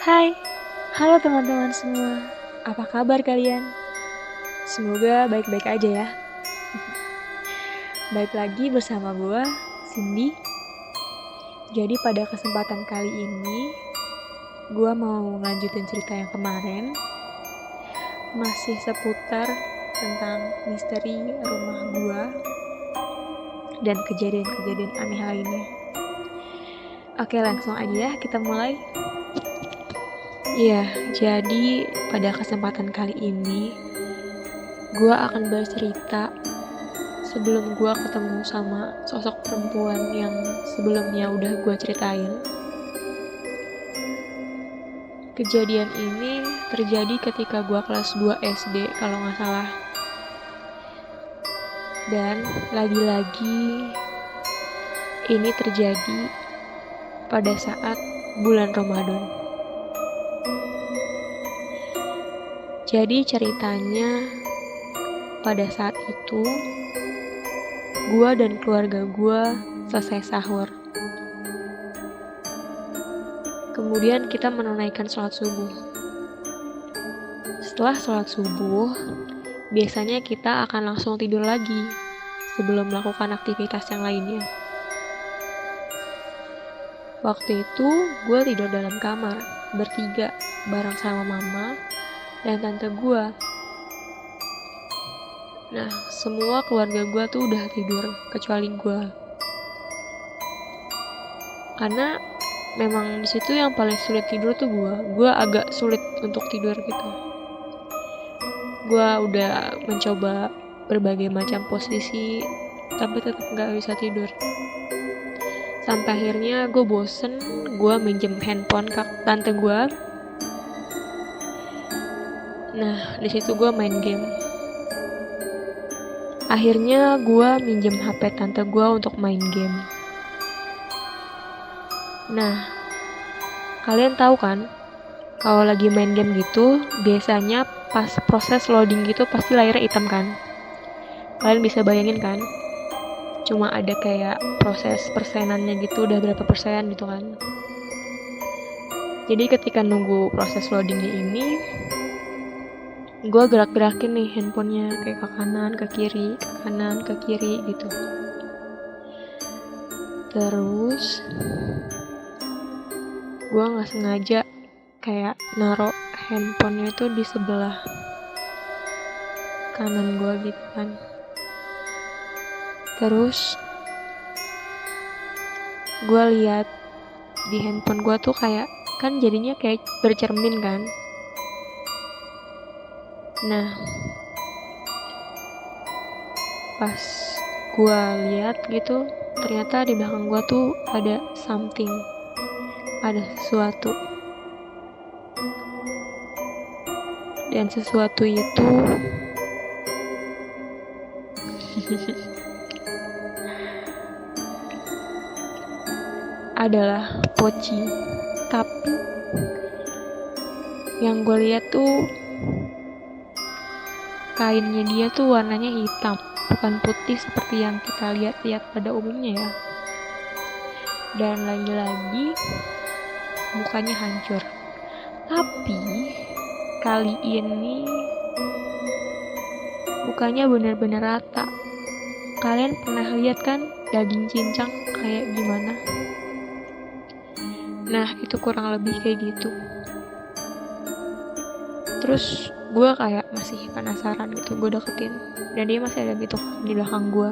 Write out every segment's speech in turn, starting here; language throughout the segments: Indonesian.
Hai, halo teman-teman semua. Apa kabar kalian? Semoga baik-baik aja ya. Baik lagi bersama gue, Cindy. Jadi pada kesempatan kali ini, gue mau ngelanjutin cerita yang kemarin. Masih seputar tentang misteri rumah gue dan kejadian-kejadian aneh lainnya. Oke, langsung aja ya, kita mulai. Iya, jadi pada kesempatan kali ini gue akan bercerita sebelum gue ketemu sama sosok perempuan yang sebelumnya udah gue ceritain. Kejadian ini terjadi ketika gue kelas 2 SD kalau gak salah. Dan lagi-lagi ini terjadi pada saat bulan Ramadan. Jadi ceritanya pada saat itu gue dan keluarga gue selesai sahur. Kemudian kita menunaikan sholat subuh. Setelah sholat subuh, biasanya kita akan langsung tidur lagi sebelum melakukan aktivitas yang lainnya. Waktu itu gue tidur dalam kamar bertiga bareng sama mama dan tante gue. Nah, semua keluarga gue tuh udah tidur kecuali gue. Karena memang di situ yang paling sulit tidur tuh gue. Gue agak sulit untuk tidur gitu. Gue udah mencoba berbagai macam posisi, tapi tetap gak bisa tidur. Sampai akhirnya gue bosen, gue minjem handphone ke tante gue. Nah, di situ gue main game. Akhirnya gue minjem HP tante gue untuk main game. Nah, kalian tahu kan, kalau lagi main game gitu, biasanya pas proses loading gitu pasti layarnya hitam kan? Kalian bisa bayangin kan? Cuma ada kayak proses persenannya gitu, udah berapa persen gitu kan? Jadi ketika nunggu proses loadingnya ini, gue gerak-gerakin nih handphonenya kayak ke kanan, ke kiri, ke kanan, ke kiri gitu. Terus gue gak sengaja kayak naruh handphonenya itu di sebelah kanan gue gitu kan. Terus gue lihat di handphone gue tuh kayak kan jadinya kayak bercermin kan. Nah, pas gue lihat gitu, ternyata di belakang gue tuh ada something, ada sesuatu. Dan sesuatu itu adalah poci. Tapi yang gue lihat tuh kainnya dia tuh warnanya hitam, bukan putih seperti yang kita lihat pada umumnya ya. Dan lagi-lagi mukanya hancur. Tapi kali ini mukanya benar-benar rata. Kalian pernah lihat kan daging cincang kayak gimana? Nah, itu kurang lebih kayak gitu. Terus gue kayak masih penasaran gitu, gue deketin, dan dia masih ada gitu di belakang gue.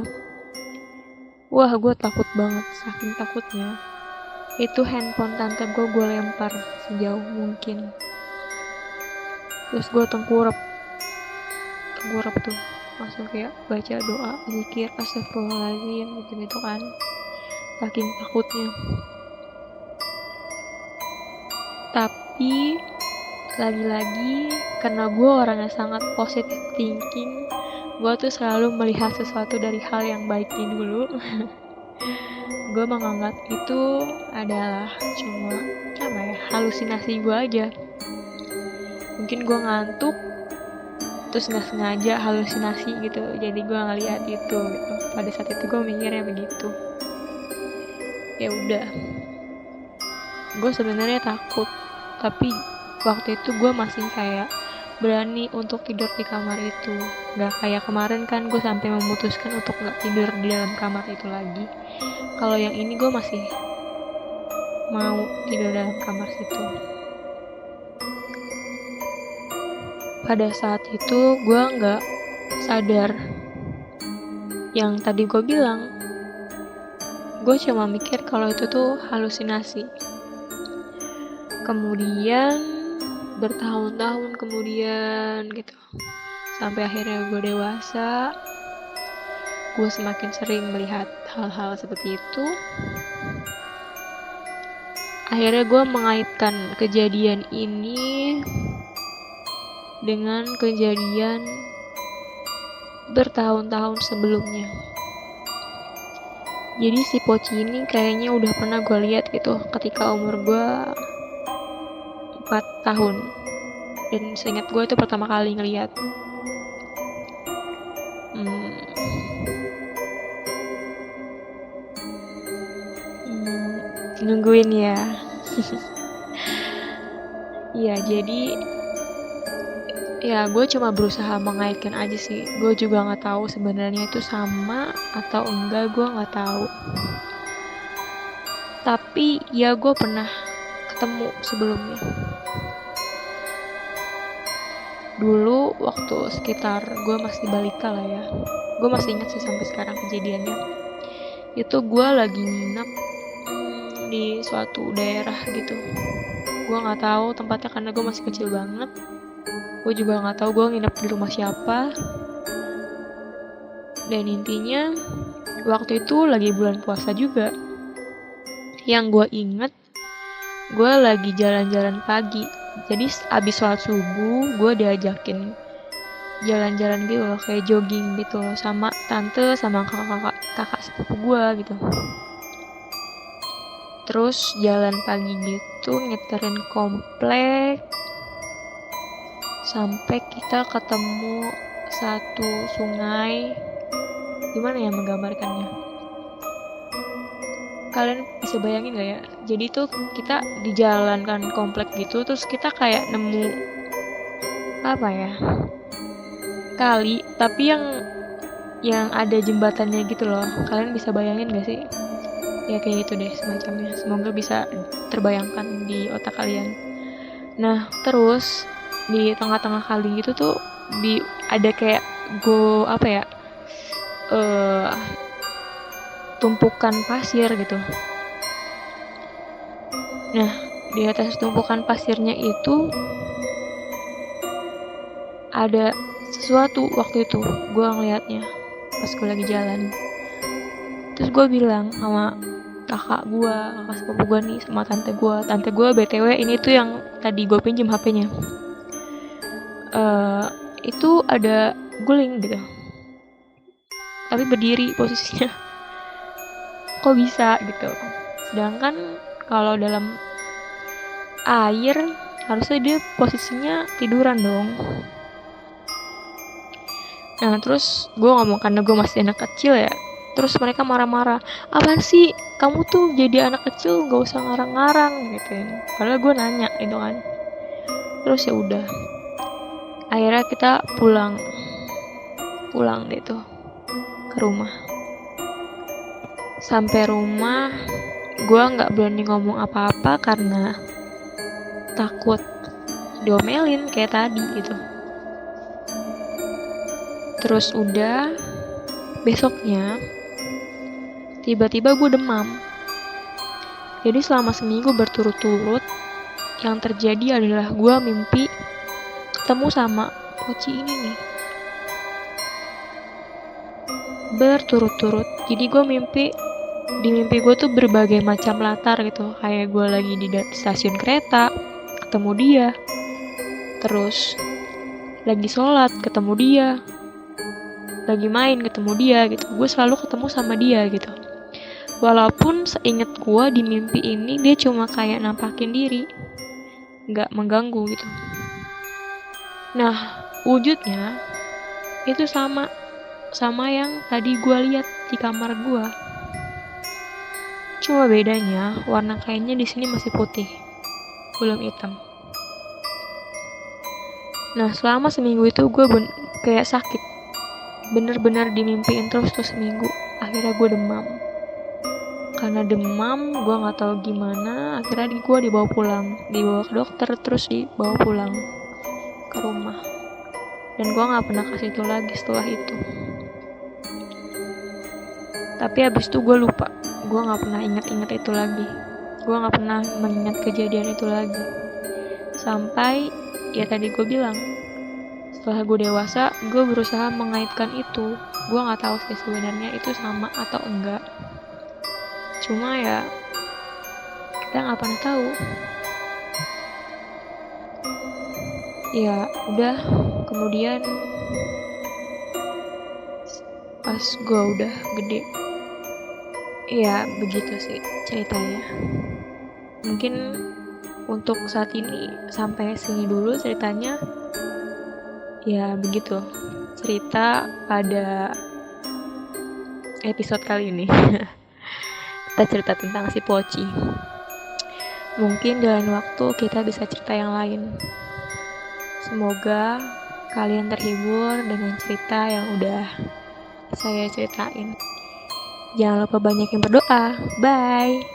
Wah, gue takut banget, saking takutnya. Itu handphone tante gue lempar sejauh mungkin. Terus gue tengkurap tuh, langsung kayak baca doa, zikir, astagfirullahaladzim gitu kan, saking takutnya. Tapi lagi-lagi karena gue orangnya sangat positive thinking, gue tuh selalu melihat sesuatu dari hal yang baiknya dulu. Gue menganggap itu adalah cuma halusinasi gue aja. Mungkin gue ngantuk terus nggak sengaja halusinasi gitu, jadi gue ngeliat itu gitu. Pada saat itu gue mikirnya begitu. Ya udah, gue sebenarnya takut tapi waktu itu gue masih kayak berani untuk tidur di kamar itu. Gak kayak kemarin kan gue sampai memutuskan untuk gak tidur di dalam kamar itu lagi. Kalau yang ini gue masih mau tidur dalam kamar situ. Pada saat itu gue gak sadar yang tadi gue bilang. Gue cuma mikir kalau itu tuh halusinasi. Kemudian bertahun-tahun kemudian gitu, sampai akhirnya gue dewasa, gue semakin sering melihat hal-hal seperti itu. Akhirnya gue mengaitkan kejadian ini dengan kejadian bertahun-tahun sebelumnya. Jadi si Poci ini kayaknya udah pernah gue lihat gitu ketika umur gue 4 tahun. Dan seingat gue itu pertama kali ngeliat. Nungguin ya. Iya, jadi ya gue cuma berusaha mengaitkan aja sih. Gue juga nggak tahu sebenarnya itu sama atau enggak, gue nggak tahu. Tapi ya gue pernah ketemu sebelumnya. Dulu waktu sekitar gue masih balita lah ya, gue masih ingat sih sampai sekarang kejadiannya. Itu gue lagi nginep di suatu daerah gitu. Gue nggak tahu tempatnya karena gue masih kecil banget. Gue juga nggak tahu gue nginep di rumah siapa. Dan intinya waktu itu lagi bulan puasa juga. Yang gue inget, gue lagi jalan-jalan pagi. Jadi abis sholat subuh gue diajakin jalan-jalan gitu loh, kayak jogging gitu loh, sama tante sama kakak sepupu gue gitu. Terus jalan pagi gitu, ngeterin komplek sampai kita ketemu satu sungai. Gimana ya menggambarkannya? Kalian bisa bayangin gak ya? Jadi tuh kita di jalan kan komplek gitu, terus kita kayak nemu apa ya? Kali, tapi yang ada jembatannya gitu loh. Kalian bisa bayangin gak sih? Ya kayak gitu deh semacamnya. Semoga bisa terbayangkan di otak kalian. Nah, terus di tengah-tengah kali itu tuh ada kayak tumpukan pasir gitu. Nah, di atas tumpukan pasirnya itu ada sesuatu waktu itu gue ngeliatnya pas gue lagi jalan. Terus gue bilang sama kakak sepupu gue nih, sama tante gue BTW ini tuh yang tadi gue pinjem HP-nya. Itu ada guling gitu, tapi berdiri posisinya. Kok bisa gitu? Sedangkan kalau dalam air harusnya dia posisinya tiduran dong. Nah terus gue ngomong karena gue masih anak kecil ya. Terus mereka marah-marah, apaan sih kamu tuh jadi anak kecil gak usah ngarang-ngarang gitu. Padahal gue nanya itu kan. Terus ya udah, akhirnya kita pulang gitu ke rumah. Sampai rumah gue nggak berani ngomong apa-apa karena takut diomelin kayak tadi gitu. Terus udah, besoknya tiba-tiba gue demam. Jadi selama seminggu berturut-turut yang terjadi adalah gue mimpi ketemu sama Poci ini nih. Berturut-turut. Jadi gue di mimpi gue tuh berbagai macam latar gitu. Kayak gue lagi di stasiun kereta, ketemu dia. Terus lagi sholat, ketemu dia. Lagi main, ketemu dia gitu. Gue selalu ketemu sama dia gitu. Walaupun seinget gue di mimpi ini dia cuma kayak nampakin diri, gak mengganggu gitu. Nah, wujudnya itu sama yang tadi gue lihat di kamar gue. Cuma bedanya warna kainnya di sini masih putih, belum hitam. Nah selama seminggu itu gue kayak sakit, bener-bener dimimpiin terus tuh seminggu. Akhirnya gue demam. Karena demam, gue nggak tahu gimana. Akhirnya gue dibawa ke dokter, terus dibawa pulang ke rumah. Dan gue nggak pernah kasih itu lagi setelah itu. Tapi abis itu gue lupa. Gue nggak pernah ingat itu lagi. Gue nggak pernah mengingat kejadian itu lagi. Sampai ya tadi gue bilang, setelah gue dewasa, gue berusaha mengaitkan itu. Gue nggak tahu sih sebenarnya itu sama atau enggak. Cuma ya kita nggak pernah tahu. Ya udah, kemudian pas gue udah gede, ya begitu sih ceritanya. Mungkin untuk saat ini sampai sini dulu ceritanya. Ya begitu cerita pada episode kali ini. Kita cerita tentang si Poci. Mungkin dalam waktu kita bisa cerita yang lain. Semoga kalian terhibur dengan cerita yang udah saya ceritain. Jangan lupa banyak yang berdoa. Bye.